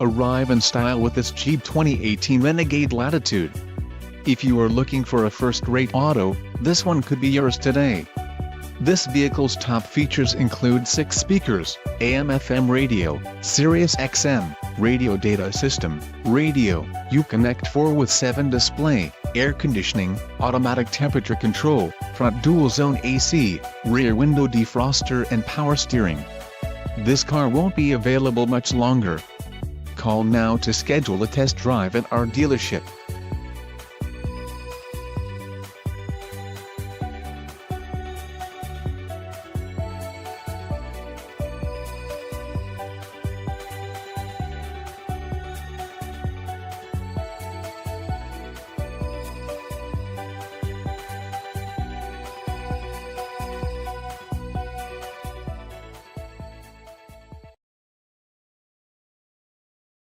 Arrive in style with this cheap 2018 Renegade Latitude. If you are looking for a first-rate auto, this one could be yours today. This vehicle's top features include 6 speakers, AM/FM radio, Sirius XM, radio data system, radio, Uconnect 4 with 7 display, air conditioning, automatic temperature control, front dual-zone AC, rear window defroster and power steering. This car won't be available much longer. Call now to schedule a test drive at our dealership.